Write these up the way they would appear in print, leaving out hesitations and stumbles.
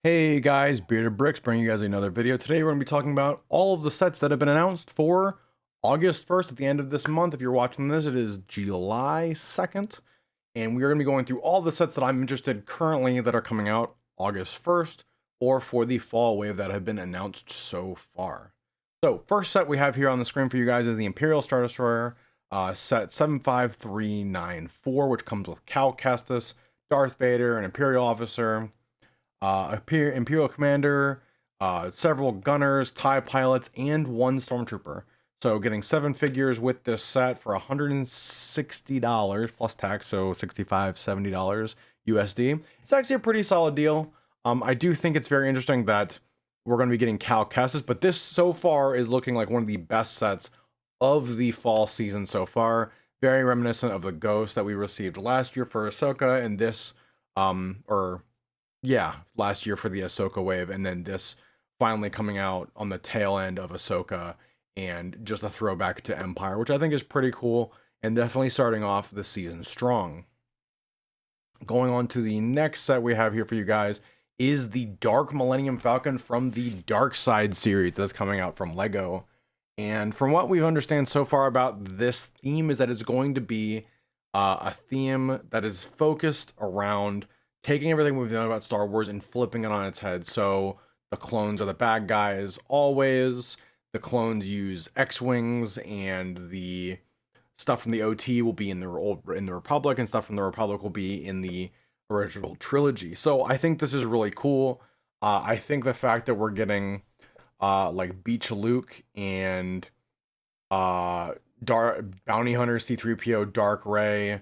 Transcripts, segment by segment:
Hey guys, Bearded Bricks bringing you guys another video. Today we're going to be talking about all of the sets that have been announced for August 1st at the end of this month. If you're watching this, it is July 2nd. And we are going to be going through all the sets that I'm interested currently that are coming out August 1st or for the fall wave that have been announced so far. So first set we have here on the screen for you guys is the Imperial Star Destroyer set 75394, which comes with Cal Kestis, Darth Vader, an Imperial officer, Imperial Commander, several gunners, TIE pilots, and one Stormtrooper. So getting 7 figures with this set for $160 plus tax, so $65, $70 USD. It's actually a pretty solid deal. I do think it's very interesting that we're going to be getting Cal Kestis, but this so far is looking like one of the best sets of the fall season so far. Very reminiscent of the Ghost that we received last year for Ahsoka, and this, or yeah, last year for the Ahsoka wave, and then this finally coming out on the tail end of Ahsoka and just a throwback to Empire, which I think is pretty cool and definitely starting off the season strong. Going on to the next set we have here for you guys is the Dark Millennium Falcon from the Dark Side series that's coming out from Lego. And from what we understand so far about this theme is that it's going to be a theme that is focused around taking everything we've known about Star Wars and flipping it on its head. So the clones are the bad guys always. The clones use X-wings, and the stuff from the OT will be in the Republic, and stuff from the Republic will be in the original trilogy. So I think this is really cool. I think the fact that we're getting like Beach Luke and Bounty Hunter C-3PO, Dark Ray,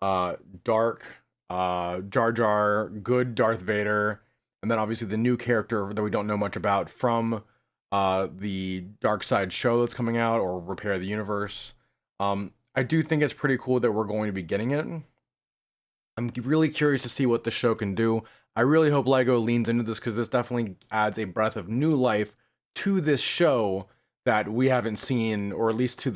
Dark Jar Jar, good Darth Vader, and then obviously the new character that we don't know much about from the Dark Side show that's coming out, or Repair the Universe. I do think it's pretty cool that we're going to be getting it. I'm really curious to see what the show can do. I really hope Lego leans into this, because this definitely adds a breath of new life to this show that we haven't seen, or at least to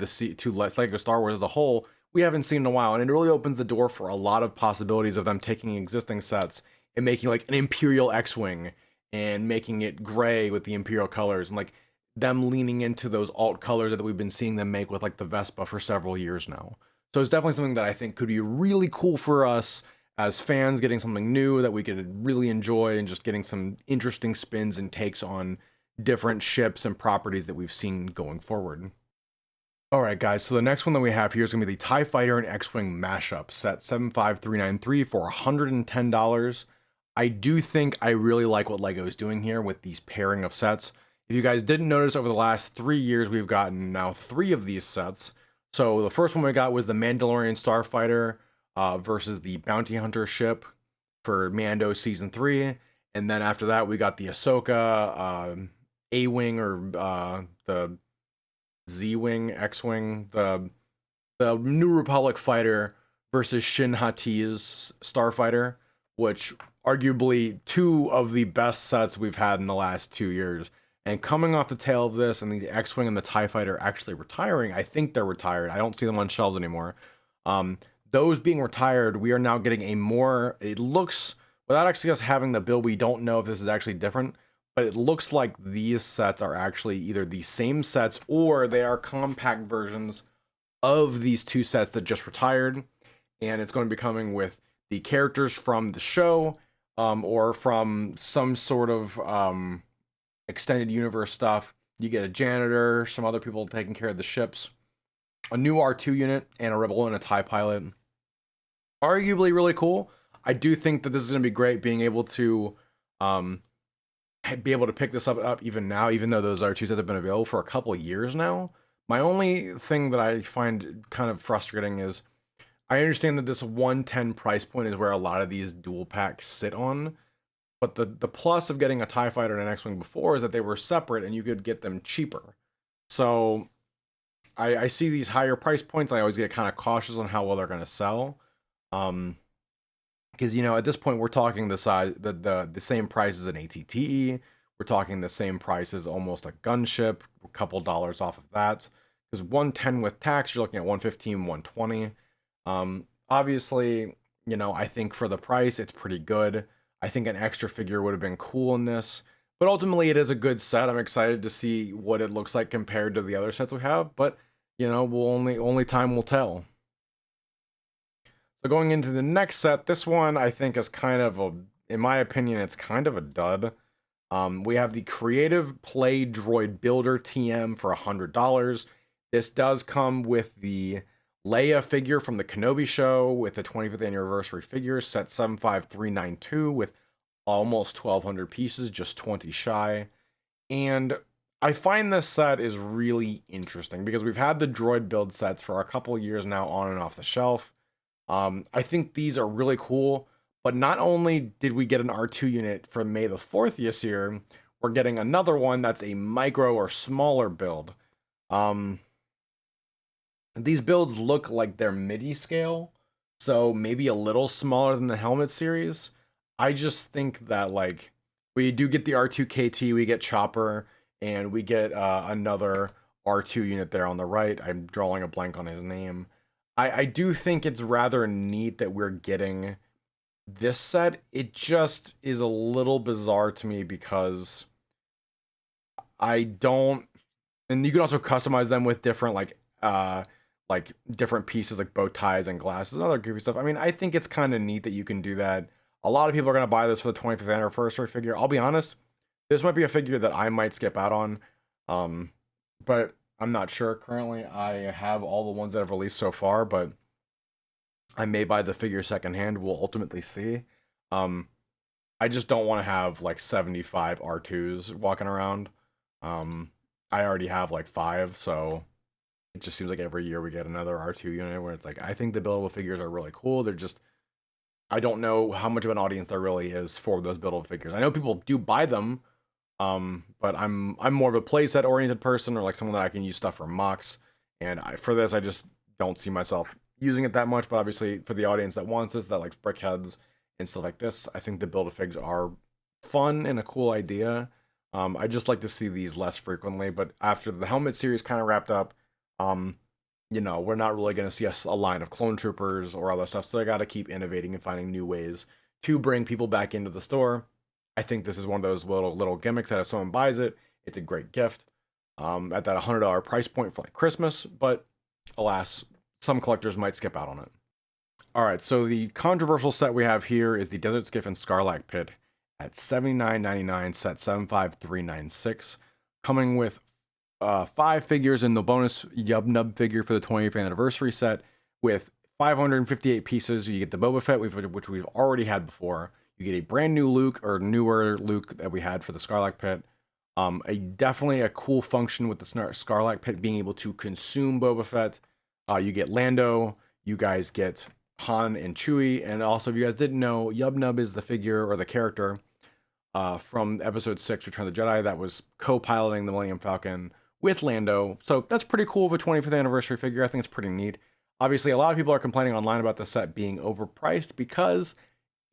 Lego Star Wars as a whole, we haven't seen in a while. And it really opens the door for a lot of possibilities of them taking existing sets and making like an Imperial X-Wing and making it gray with the Imperial colors, and like them leaning into those alt colors that we've been seeing them make with like the Vespa for several years now. So it's definitely something that I think could be really cool for us as fans, getting something new that we could really enjoy and just getting some interesting spins and takes on different ships and properties that we've seen going forward. All right, guys, so the next one that we have here is going to be the TIE Fighter and X-Wing mashup set 75393 for $110. I do think I really like what Lego is doing here with these pairing of sets. If you guys didn't notice, over the last 3 years, we've gotten now 3 of these sets. So the first one we got was the Mandalorian Starfighter versus the Bounty Hunter ship for Mando Season 3. And then after that, we got the Ahsoka A-Wing, or the Z-Wing, X-Wing, the New Republic fighter versus Shin Hati's Starfighter, which arguably 2 of the best sets we've had in the last 2 years. And coming off the tail of this, and the X-Wing and the TIE Fighter actually retiring, I think they're retired. I don't see them on shelves anymore. Those being retired, we are now getting a more, it looks, without actually us having the build, we don't know if this is actually different, but it looks like these sets are actually either the same sets or they are compact versions of these 2 sets that just retired. And it's going to be coming with the characters from the show, or from some sort of extended universe stuff. You get a janitor, some other people taking care of the ships, a new R2 unit, and a Rebel and a TIE pilot. Arguably really cool. I do think that this is going to be great, being able to pick this up even now, even though those R2s have been available for a couple of years now. My only thing that I find kind of frustrating is, I understand that this 110 price point is where a lot of these dual packs sit on, but the plus of getting a TIE Fighter and an X-Wing before is that they were separate and you could get them cheaper. So I see these higher price points, I always get kind of cautious on how well they're going to sell. Because, you know, at this point we're talking the same price as an ATTE. We're talking the same price as almost a gunship, a couple dollars off of that. Because 110 with tax, you're looking at 115, 120. Obviously, you know, I think for the price, it's pretty good. I think an extra figure would have been cool in this. But ultimately, it is a good set. I'm excited to see what it looks like compared to the other sets we have. But we'll only time will tell. So going into the next set, this one I think is kind of in my opinion, it's kind of a dud. We have the Creative Play Droid Builder TM for $100. This does come with the Leia figure from the Kenobi show with the 25th anniversary figure, set 75392 with almost 1,200 pieces, just 20 shy. And I find this set is really interesting because we've had the droid build sets for a couple years now on and off the shelf. I think these are really cool, but not only did we get an R2 unit for May the 4th this year, we're getting another one that's a micro or smaller build. These builds look like they're MIDI scale, so maybe a little smaller than the helmet series. I just think that, like, we do get the R2 KT, we get Chopper, and we get another R2 unit there on the right. I'm drawing a blank on his name. I do think it's rather neat that we're getting this set. It just is a little bizarre to me because I don't, and you can also customize them with different like different pieces like bow ties and glasses and other goofy stuff. I mean, I think it's kind of neat that you can do that. A lot of people are going to buy this for the 25th anniversary figure. I'll be honest, this might be a figure that I might skip out on. But I'm not sure currently. I have all the ones that have released so far, but I may buy the figure secondhand. We'll ultimately see. I just don't want to have like 75 R2s walking around. I already have like 5, so it just seems like every year we get another R2 unit where it's like, I think the buildable figures are really cool. They're just, I don't know how much of an audience there really is for those buildable figures. I know people do buy them, but I'm more of a playset oriented person, or like someone that I can use stuff for mocks. And for this, I just don't see myself using it that much. But obviously, for the audience that wants this, that likes brickheads and stuff like this, I think the build-a-figs are fun and a cool idea. I just like to see these less frequently. But after the helmet series kind of wrapped up, we're not really going to see a line of clone troopers or other stuff. So I got to keep innovating and finding new ways to bring people back into the store. I think this is one of those little gimmicks that if someone buys it, it's a great gift at that $100 price point for like Christmas. But alas, some collectors might skip out on it. All right, so the controversial set we have here is the Desert Skiff and Sarlacc Pit at $79.99, set 75396, coming with 5 figures in the bonus Yub Nub figure for the 20th anniversary set with 558 pieces. You get the Boba Fett, which we've already had before. You get a brand new Luke, or newer Luke that we had for the Sarlacc Pit. Definitely a cool function with the Sarlacc Pit being able to consume Boba Fett. You get Lando. You guys get Han and Chewie. And also, if you guys didn't know, Yub Nub is the figure or the character from Episode 6, Return of the Jedi, that was co-piloting the Millennium Falcon with Lando. So that's pretty cool of a 25th anniversary figure. I think it's pretty neat. Obviously, a lot of people are complaining online about the set being overpriced because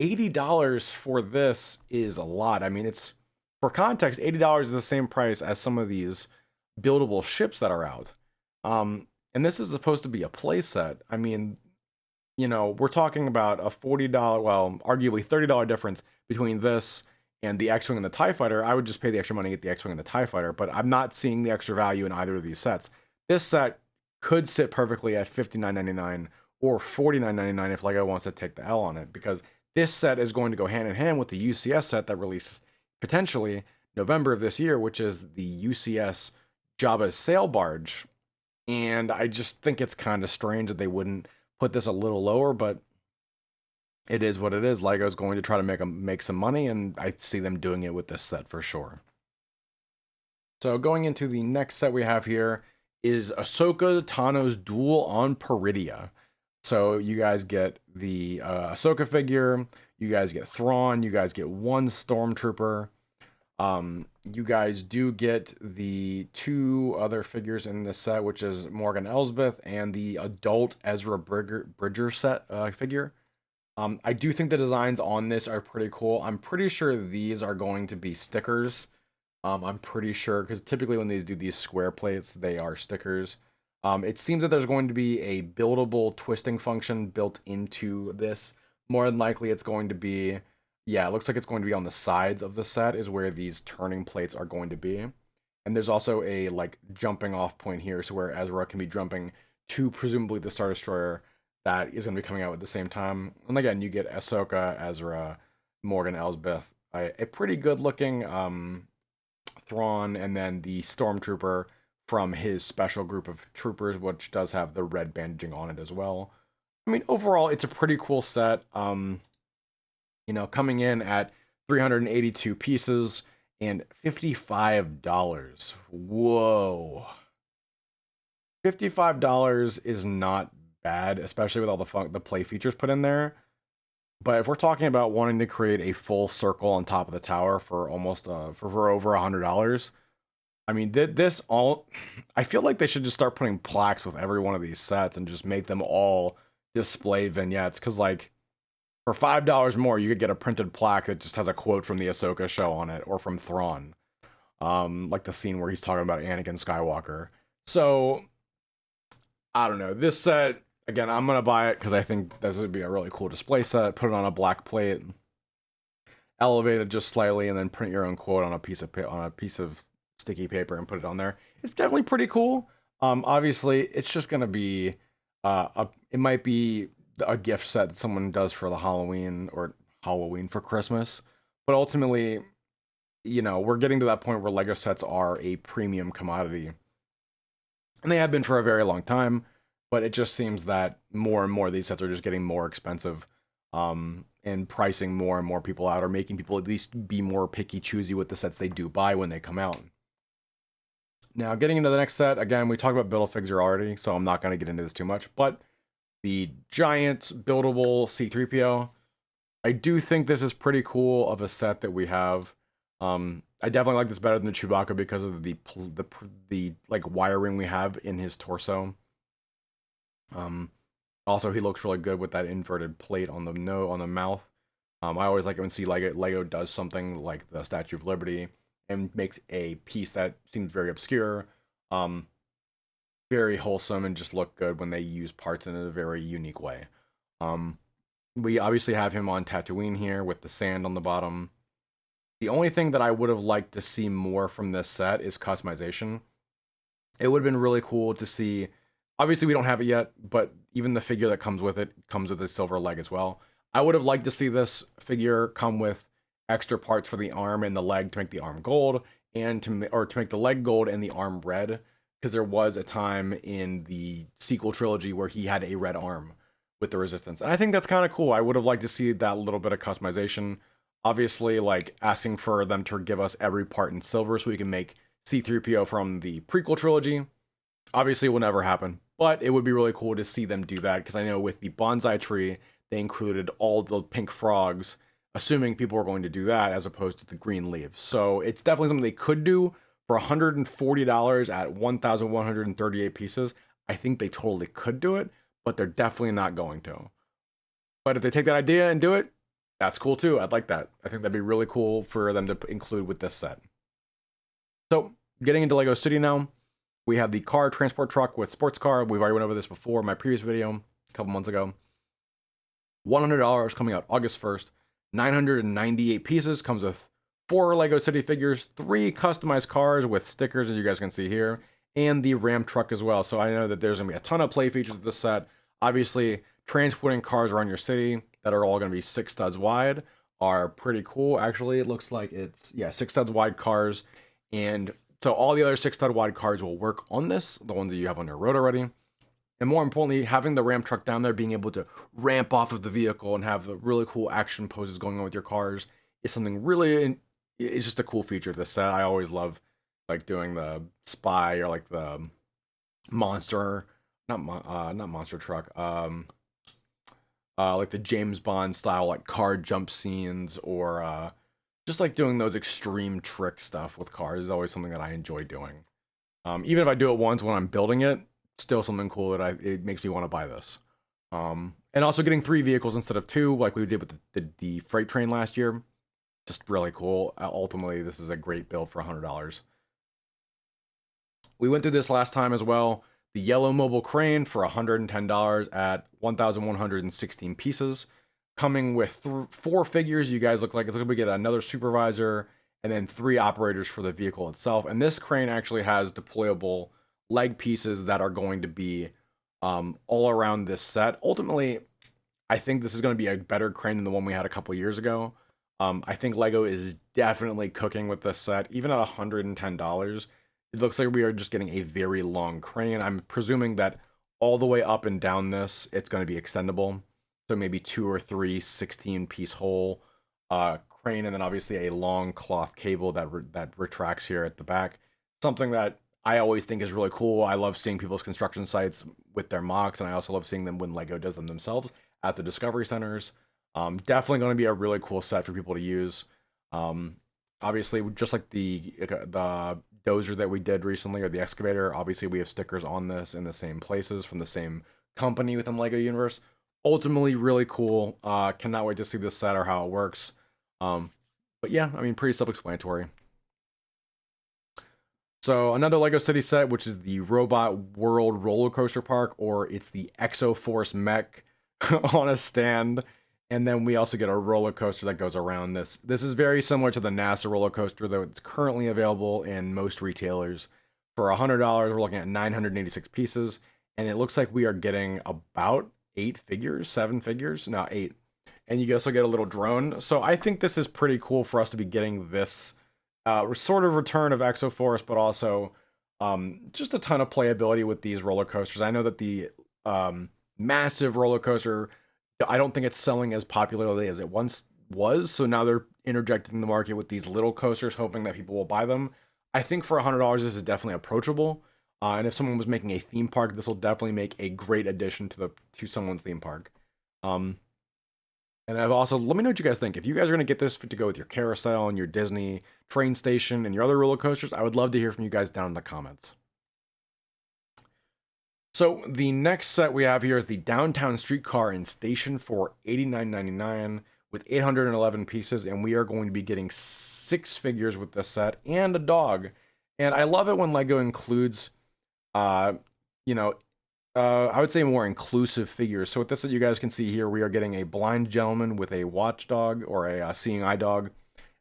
$80 for this is a lot. I mean, it's, for context, $80 is the same price as some of these buildable ships that are out. And this is supposed to be a play set. I mean, we're talking about a $40, well, arguably $30 difference between this and the X-Wing and the TIE Fighter. I would just pay the extra money to get the X-Wing and the TIE Fighter, but I'm not seeing the extra value in either of these sets. This set could sit perfectly at $59.99 or $49.99 if LEGO wants to take the L on it, because this set is going to go hand in hand with the UCS set that releases potentially November of this year, which is the UCS Jabba's Sail Barge. And I just think it's kind of strange that they wouldn't put this a little lower, but it is what it is. LEGO's going to try to make some money, and I see them doing it with this set for sure. So going into the next set we have here is Ahsoka Tano's Duel on Peridea. So you guys get the Ahsoka figure, you guys get Thrawn, you guys get 1 Stormtrooper. You guys do get the 2 other figures in this set, which is Morgan Elsbeth and the adult Ezra Bridger set figure. I do think the designs on this are pretty cool. I'm pretty sure these are going to be stickers. I'm pretty sure, because typically when these do these square plates, they are stickers. It seems that there's going to be a buildable twisting function built into this. More than likely, it's going to be Yeah, it looks like it's going to be on the sides of the set is where these turning plates are going to be. And there's also a like jumping off point here, so where Ezra can be jumping to presumably the Star Destroyer that is going to be coming out at the same time. And again, you get Ahsoka, Ezra, Morgan Elsbeth, a pretty good looking Thrawn, and then the Stormtrooper from his special group of troopers, which does have the red bandaging on it as well. I mean, overall, it's a pretty cool set. Coming in at 382 pieces and $55. Whoa. $55 is not bad, especially with all the play features put in there. But if we're talking about wanting to create a full circle on top of the tower for almost for over $100, I mean, this all, I feel like they should just start putting plaques with every one of these sets and just make them all display vignettes. Because, like, for $5 more, you could get a printed plaque that just has a quote from the Ahsoka show on it or from Thrawn. Like the scene where he's talking about Anakin Skywalker. So, I don't know. This set, again, I'm going to buy it because I think this would be a really cool display set. Put it on a black plate, elevate it just slightly, and then print your own quote on a piece of sticky paper and put it on there. It's definitely pretty cool. Obviously, it's just gonna be it might be a gift set that someone does for the Halloween for Christmas, but ultimately, we're getting to that point where Lego sets are a premium commodity, and they have been for a very long time. But it just seems that more and more of these sets are just getting more expensive, and pricing more and more people out, or making people at least be more picky, choosy with the sets they do buy when they come out. Now, getting into the next set, again, we talked about Build-A-Figs here already, so I'm not going to get into this too much, but the giant buildable C-3PO, I do think this is pretty cool of a set that we have. I definitely like this better than the Chewbacca because of the like wiring we have in his torso. Also, he looks really good with that inverted plate on the mouth. I always like it when see Lego does something like the Statue of Liberty and makes a piece that seems very obscure, um, very wholesome, and just look good when they use parts in a very unique way. Um, we obviously have him on Tatooine here with the sand on the bottom. The only thing that I would have liked to see more from this set is customization. It would have been really cool to see. Obviously, we don't have it yet, but even the figure that comes with it comes with a silver leg as well. I would have liked to see this figure come with extra parts for the arm and the leg to make the arm gold, and to make the leg gold and the arm red, because there was a time in the sequel trilogy where he had a red arm with the Resistance, and I think that's kind of cool. I would have liked to see that little bit of customization. Obviously, like asking for them to give us every part in silver so we can make C3PO from the prequel trilogy, obviously it will never happen, but it would be really cool to see them do that, because I know with the bonsai tree, they included all the pink frogs, assuming people were going to do that as opposed to the green leaves. So it's definitely something they could do for $140 at 1,138 pieces. I think they totally could do it, but they're definitely not going to. But if they take that idea and do it, that's cool too. I'd like that. I think that'd be really cool for them to include with this set. So getting into Lego City now, we have the car transport truck with sports car. We've already went over this before in my previous video a couple months ago. $100 coming out August 1st. 998 pieces, comes with 4 Lego City figures, 3 customized cars with stickers, as you guys can see here, and the Ram truck as well. So I know that there's going to be a ton of play features with this set. Obviously, transporting cars around your city that are all going to be 6 studs wide are pretty cool. Actually, it looks like it's, 6 studs wide cars. And so all the other 6 stud wide cars will work on this, the ones that you have on your road already. And more importantly, having the Ram truck down there, being able to ramp off of the vehicle and have really cool action poses going on with your cars is something really, it's just a cool feature of this set. I always love like doing the spy or like the monster, not monster truck, like the James Bond style like car jump scenes, or just like doing those extreme trick stuff with cars is always something that I enjoy doing. Even if I do it once when I'm building it, still something cool that it makes me want to buy this. And also getting 3 vehicles instead of 2, like we did with the freight train last year, just really cool. Ultimately, this is a great build for $100. We went through this last time as well. The yellow mobile crane for $110 at 1,116 pieces. coming with 4 figures. You guys look like it's going to get another supervisor and then 3 operators for the vehicle itself. And this crane actually has deployable leg pieces that are going to be all around this set. Ultimately, I think this is going to be a better crane than the one we had a couple years ago. I think Lego is definitely cooking with this set, even at $110. It looks like we are just getting a very long crane. I'm presuming that all the way up and down this, it's going to be extendable. So maybe 2 or 3 16-piece hole crane, and then obviously a long cloth cable that retracts here at the back. Something that I always think is really cool. I love seeing people's construction sites with their mocks, and I also love seeing them when Lego does them themselves at the Discovery Centers. Definitely going to be a really cool set for people to use. Um, Obviously, just like the dozer that we did recently, or the excavator, obviously we have stickers on this in the same places from the same company within Lego Universe. Ultimately, really cool. Cannot wait to see this set or how it works. Um, but yeah, I mean, pretty self-explanatory. So another Lego City set, which is the Robot World Roller Coaster Park, or it's the Exo Force Mech on a stand. And then we also get a roller coaster that goes around this. This is very similar to the NASA roller coaster, though it's currently available in most retailers. For $100, we're looking at 986 pieces, and it looks like we are getting about 8 figures, 7 figures, no, 8. And you also get a little drone. So I think this is pretty cool for us to be getting this sort of return of Exoforce, but also just a ton of playability with these roller coasters. I know that the massive roller coaster, I don't think it's selling as popularly as it once was. So now they're interjecting the market with these little coasters, hoping that people will buy them. I think for $100, this is definitely approachable. And if someone was making a theme park, this will definitely make a great addition to someone's theme park. Um, and I've also let me know what you guys think. If you guys are gonna get this to go with your carousel and your Disney train station and your other roller coasters, I would love to hear from you guys down in the comments. So the next set we have here is the Downtown Streetcar and Station for $89.99 with 811 pieces, and we are going to be getting 6 figures with this set and a dog. And I love it when Lego includes, uh, you know, I would say more inclusive figures. So with this that you guys can see here, we are getting a blind gentleman with a watchdog or a seeing eye dog.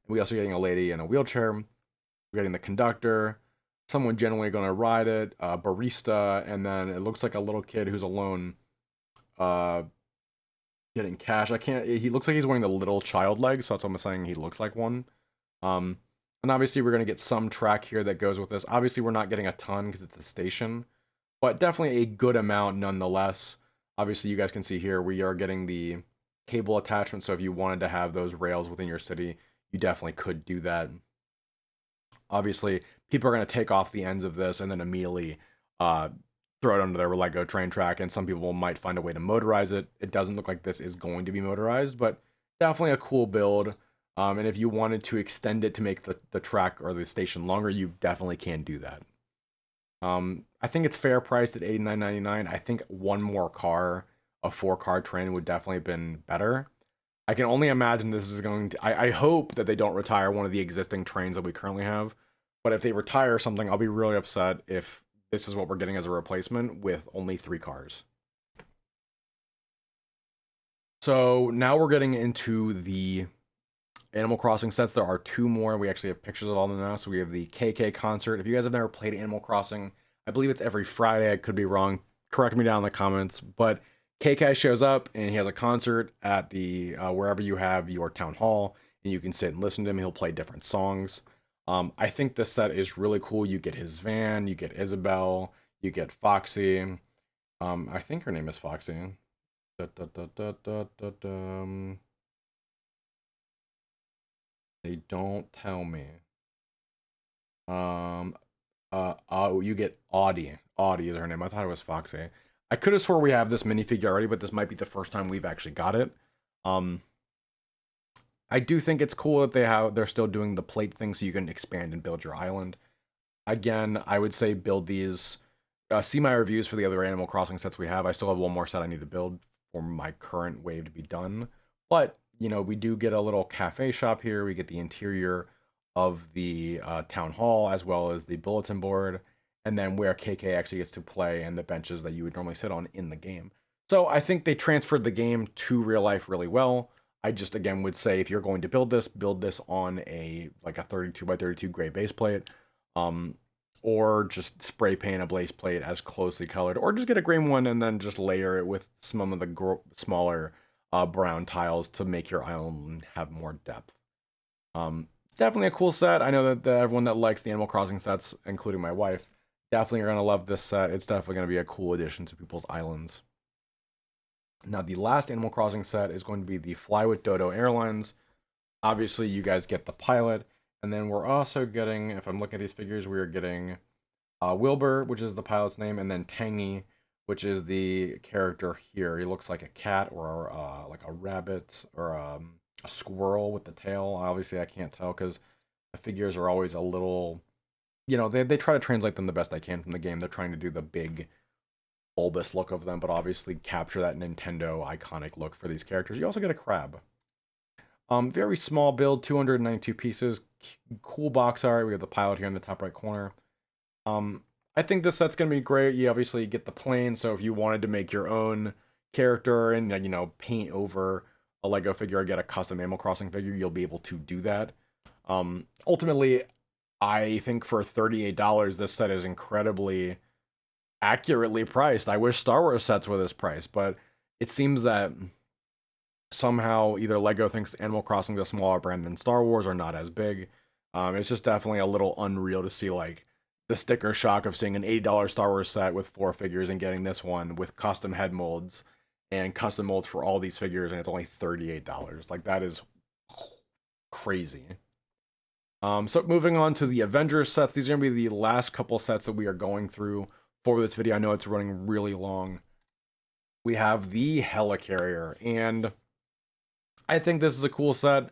We also getting a lady in a wheelchair. We're getting the conductor, someone generally going to ride it, a barista, and then it looks like a little kid who's alone, uh, getting cash. I can't. He looks like he's wearing the little child leg, so that's what I'm saying. He looks like one. Um, and obviously we're gonna get some track here that goes with this. Obviously we're not getting a ton because it's a station, but definitely a good amount nonetheless. Obviously, you guys can see here we are getting the cable attachment. So if you wanted to have those rails within your city, you definitely could do that. Obviously, people are going to take off the ends of this and then immediately uh, throw it onto their Lego train track. And some people might find a way to motorize it. It doesn't look like this is going to be motorized, but definitely a cool build. And if you wanted to extend it to make the track or the station longer, you definitely can do that. I think it's fair priced at $89.99. I think one more car, a 4-car train, would definitely have been better. I can only imagine this is going to. I hope that they don't retire one of the existing trains that we currently have. But if they retire something, I'll be really upset if this is what we're getting as a replacement with only 3 cars. So now we're getting into the Animal Crossing sets. There are 2 more. We actually have pictures of all of them now. So we have the KK concert. If you guys have never played Animal Crossing, I believe it's every Friday. I could be wrong. Correct me down in the comments. But KK shows up and he has a concert at the wherever you have your town hall, and you can sit and listen to him. He'll play different songs. I think this set is really cool. You get his van, you get Isabelle, you get Foxy. I think her name is Foxy. Da, da, da, da, da, da, da. They don't tell me. Um, you get Audie. Audie is her name. I thought it was Foxy. I could have swore we have this minifigure already, but this might be the first time we've actually got it. Um, I do think it's cool that they're still doing the plate thing so you can expand and build your island. Again, I would say build these. See my reviews for the other Animal Crossing sets we have. I still have one more set I need to build for my current wave to be done. But, we do get a little cafe shop here. We get the interior of the town hall as well as the bulletin board, and then where KK actually gets to play and the benches that you would normally sit on in the game. So I think they transferred the game to real life really well. I just again would say if you're going to build this on a like a 32 by 32 gray base plate, um, or just spray paint a base plate as closely colored, or just get a gray one and then just layer it with some of the smaller brown tiles to make your island have more depth. Um, Definitely a cool set. I know that everyone that likes the Animal Crossing sets, including my wife, definitely are gonna love this set. It's definitely gonna be a cool addition to people's islands. Now, the last Animal Crossing set is going to be the Fly with Dodo Airlines. Obviously, you guys get the pilot, and then we're also getting, if I'm looking at these figures, we are getting Wilbur, which is the pilot's name, and then Tangy, which is the character here. He looks like a cat or like a rabbit or a squirrel with the tail. Obviously, I can't tell because the figures are always a little, they try to translate them the best they can from the game. They're trying to do the big bulbous look of them, but obviously capture that Nintendo iconic look for these characters. You also get a crab. Very small build, 292 pieces. Cool box art. We have the pilot here in the top right corner. I think this set's gonna be great. You obviously get the plane, so if you wanted to make your own character and paint over a Lego figure or get a custom Animal Crossing figure, you'll be able to do that. Ultimately, I think for $38, this set is incredibly accurately priced. I wish Star Wars sets were this price, but it seems that somehow either Lego thinks Animal Crossing is a smaller brand than Star Wars or not as big. It's just definitely a little unreal to see like the sticker shock of seeing an $80 Star Wars set with 4 figures and getting this one with custom head molds and custom molds for all these figures, and it's only $38. Like that is crazy. So moving on to the Avengers sets, these are gonna be the last couple sets that we are going through for this video. I know it's running really long. We have the Helicarrier, and I think this is a cool set.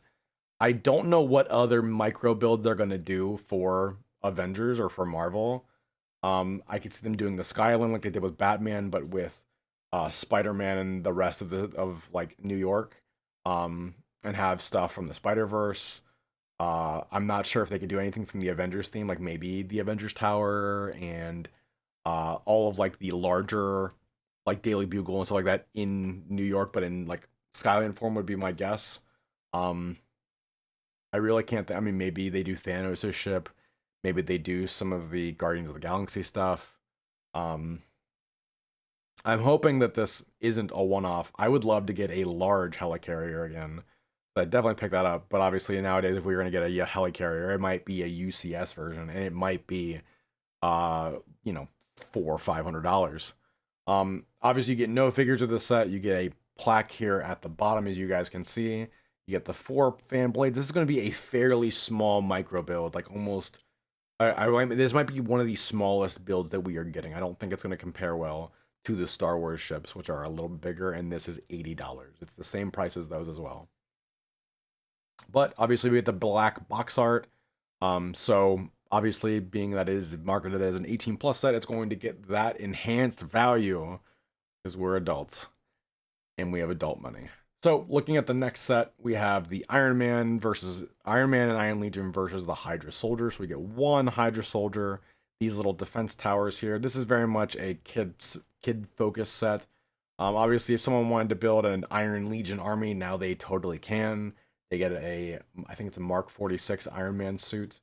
I don't know what other micro builds they're gonna do for Avengers or for Marvel. I could see them doing the Skyline like they did with Batman, but with Spider-Man and the rest of like New York, and have stuff from the Spider-Verse. I'm not sure if they could do anything from the Avengers theme, like maybe the Avengers Tower and all of like the larger like Daily Bugle and stuff like that in New York, but in like Skyline form would be my guess. Um, I really can't. I mean, maybe they do Thanos' ship. Maybe they do some of the Guardians of the Galaxy stuff. Um, I'm hoping that this isn't a one-off. I would love to get a large helicarrier again. So I'd definitely pick that up. But obviously nowadays, if we were going to get a helicarrier, it might be a UCS version, and it might be, uh, you know, $400 or $500. Obviously, you get no figures of the set. You get a plaque here at the bottom, as you guys can see. You get the 4 fan blades. This is going to be a fairly small micro build, like almost. This might be one of the smallest builds that we are getting. I don't think it's going to compare well to the Star Wars ships, which are a little bigger, and this is $80. It's the same price as those as well. But obviously, we get the black box art. So obviously, being that it is marketed as an 18 plus set, it's going to get that enhanced value because we're adults and we have adult money. So looking at the next set, we have the Iron Man and Iron Legion versus the Hydra Soldier. So we get one Hydra Soldier, these little defense towers here. This is very much a kid focused set. Obviously, if someone wanted to build an Iron Legion army, now they totally can. They get I think it's a Mark 46 Iron Man suit.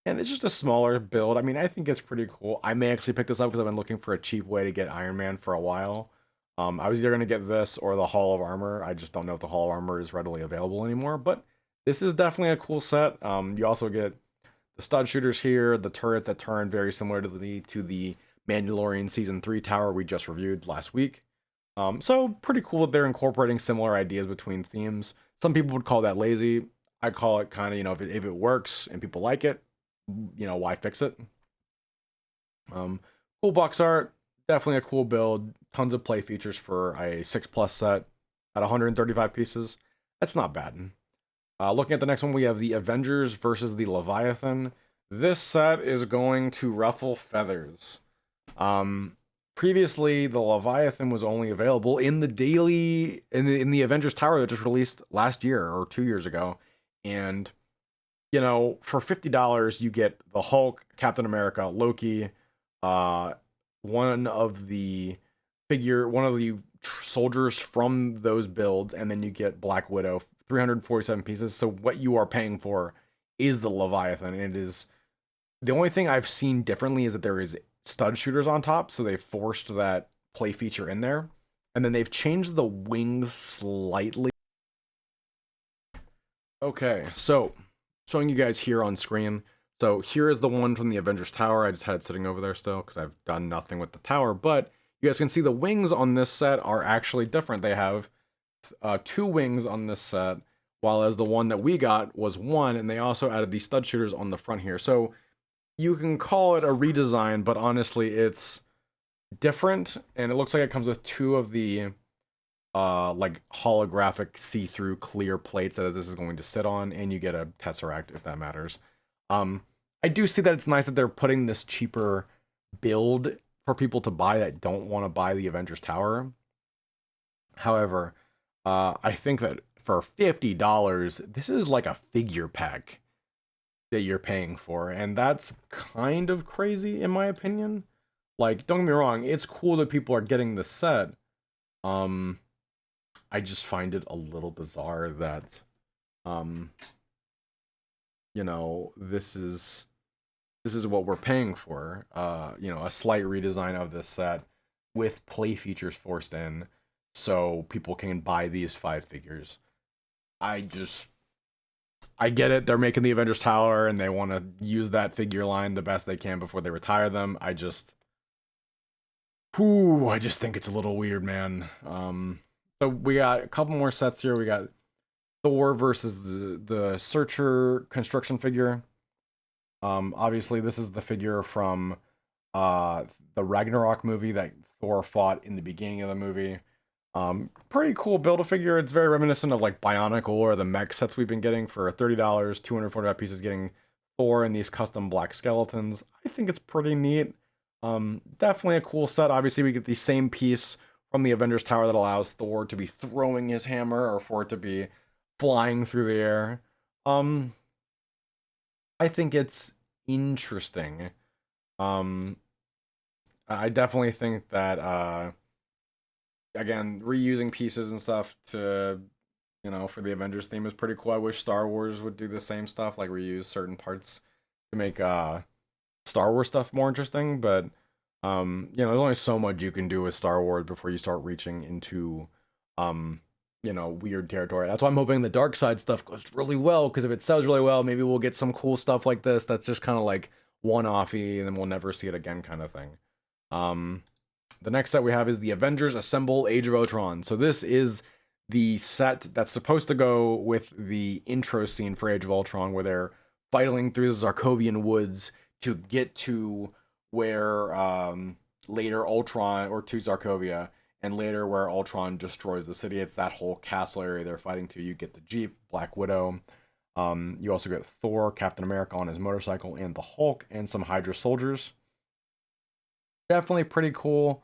And it's just a smaller build. I mean, I think it's pretty cool. I may actually pick this up because I've been looking for a cheap way to get Iron Man for a while. I was either going to get this or the Hall of Armor. I just don't know if the Hall of Armor is readily available anymore. But this is definitely a cool set. You also get the stud shooters here, the turret that turn very similar to the Mandalorian Season 3 tower we just reviewed last week. So pretty cool that they're incorporating similar ideas between themes. Some people would call that lazy. I call it kind of, if it works and people like it, why fix it? Cool box art, definitely a cool build. Tons of play features for a 6+ set at 135 pieces. That's not bad. Looking at the next one, we have the Avengers versus the Leviathan. This set is going to ruffle feathers. Previously, the Leviathan was only available in the Avengers Tower that just released last year or 2 years ago, and for $50 you get the Hulk, Captain America, Loki, one of the soldiers from those builds, and then you get Black Widow, 347 pieces. So what you are paying for is the Leviathan, and it is the only thing I've seen differently is that there is stud shooters on top, so they forced that play feature in there, and then they've changed the wings slightly. Okay, so showing you guys here on screen. So here is the one from the Avengers Tower. I just had it sitting over there still because I've done nothing with the tower, but you guys can see the wings on this set are actually different. They have 2 wings on this set, while as the one that we got was 1, and they also added the stud shooters on the front here. So you can call it a redesign, but honestly, it's different, and it looks like it comes with 2 of the like holographic see-through clear plates that this is going to sit on, and you get a tesseract if that matters. I do see that it's nice that they're putting this cheaper build for people to buy that don't want to buy the Avengers Tower. However, I think that for $50, this is like a figure pack that you're paying for, and that's kind of crazy in my opinion. Like, don't get me wrong, it's cool that people are getting the set. I just find it a little bizarre that you know, this is what we're paying for. You know, a slight redesign of this set with play features forced in so people can buy these 5 figures. I get it. They're making the Avengers Tower and they want to use that figure line the best they can before they retire them. I just think it's a little weird, man. So we got a couple more sets here. We got Thor versus the Searcher construction figure. Obviously this is the figure from the Ragnarok movie that Thor fought in the beginning of the movie. Pretty cool Build-A-Figure. It's very reminiscent of like Bionicle or the mech sets we've been getting for $30, 245 pieces, getting Thor and these custom black skeletons. I think it's pretty neat. Definitely a cool set. Obviously, we get the same piece from the Avengers Tower that allows Thor to be throwing his hammer or for it to be flying through the air. I think it's interesting. I definitely think that again, reusing pieces and stuff to, you know, for the Avengers theme is pretty cool. I wish Star Wars would do the same stuff, like reuse certain parts to make Star Wars stuff more interesting, but you know, there's only so much you can do with Star Wars before you start reaching into you know, weird territory. That's why I'm hoping the dark side stuff goes really well, because if it sells really well, maybe we'll get some cool stuff like this that's just kind of like one-offy and then we'll never see it again kind of thing. The next set we have is the Avengers Assemble Age of Ultron. So this is the set that's supposed to go with the intro scene for Age of Ultron, where they're fighting through the Zarkovian woods to get to where later Ultron, or to Zarkovia, and later where Ultron destroys the city. It's that whole castle area they're fighting to. You get the Jeep, Black Widow. You also get Thor, Captain America on his motorcycle, and the Hulk, and some Hydra soldiers. Definitely pretty cool.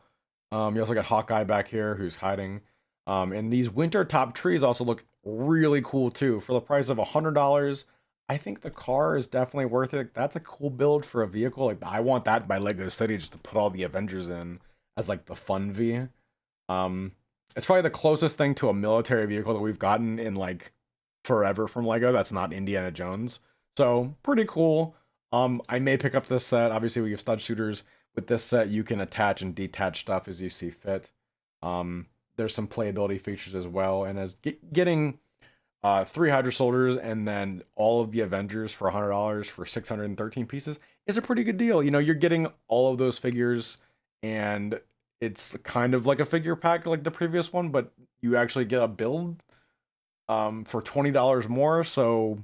You also got Hawkeye back here who's hiding. And these winter top trees also look really cool too. For the price of $100, I think the car is definitely worth it. That's a cool build for a vehicle. Like, I want that by Lego City just to put all the Avengers in as like the fun V. It's probably the closest thing to a military vehicle that we've gotten in like forever from Lego that's not Indiana Jones. So pretty cool. I may pick up this set. Obviously, we have stud shooters. With this set, you can attach and detach stuff as you see fit. There's some playability features as well, and as getting 3 Hydra soldiers and then all of the Avengers for $100 for 613 pieces is a pretty good deal. You know, you're getting all of those figures, and it's kind of like a figure pack like the previous one, but you actually get a build for $20 more, so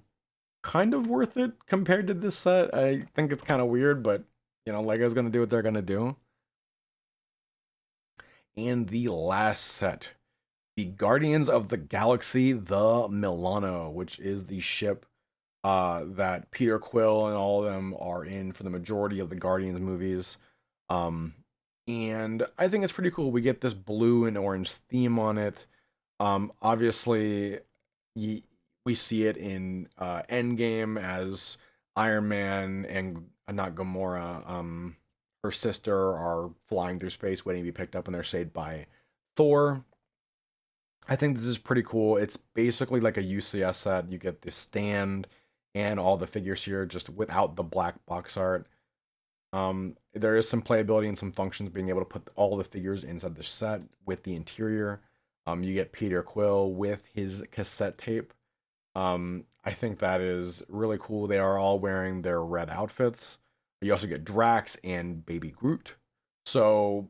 kind of worth it compared to this set. I think it's kind of weird, but you know, Lego's gonna do what they're gonna do. And the last set, the Guardians of the Galaxy, the Milano, which is the ship that Peter Quill and all of them are in for the majority of the Guardians movies. And I think it's pretty cool. We get this blue and orange theme on it. Obviously, we see it in Endgame as Iron Man and not Gamora, her sister, are flying through space waiting to be picked up, and they're saved by Thor, I think this is pretty cool. It's basically like a UCS set. You get the stand and all the figures here just without the black box art. There is some playability and some functions being able to put all the figures inside the set with the interior. You get Peter Quill with his cassette tape. I think that is really cool. They are all wearing their red outfits. You also get Drax and Baby Groot. So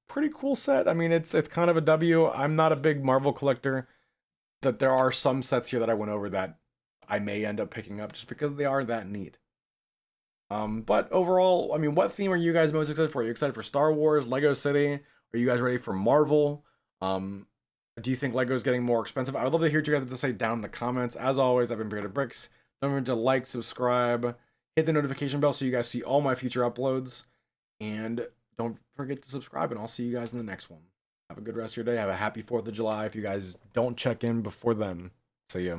pretty cool set. I mean, it's kind of a W. I'm not a big Marvel collector. That there are some sets here that I went over that I may end up picking up just because they are that neat. But overall, I mean, what theme are you guys most excited for? Are you excited for Star Wars, Lego City? Are you guys ready for Marvel? Um, do you think Lego's getting more expensive? I would love to hear what you guys have to say down in the comments. As always, I've been Bearded Bricks. Don't forget to like, subscribe, hit the notification bell so you guys see all my future uploads. And don't forget to subscribe, and I'll see you guys in the next one. Have a good rest of your day. Have a happy 4th of July if you guys don't check in before then. See ya.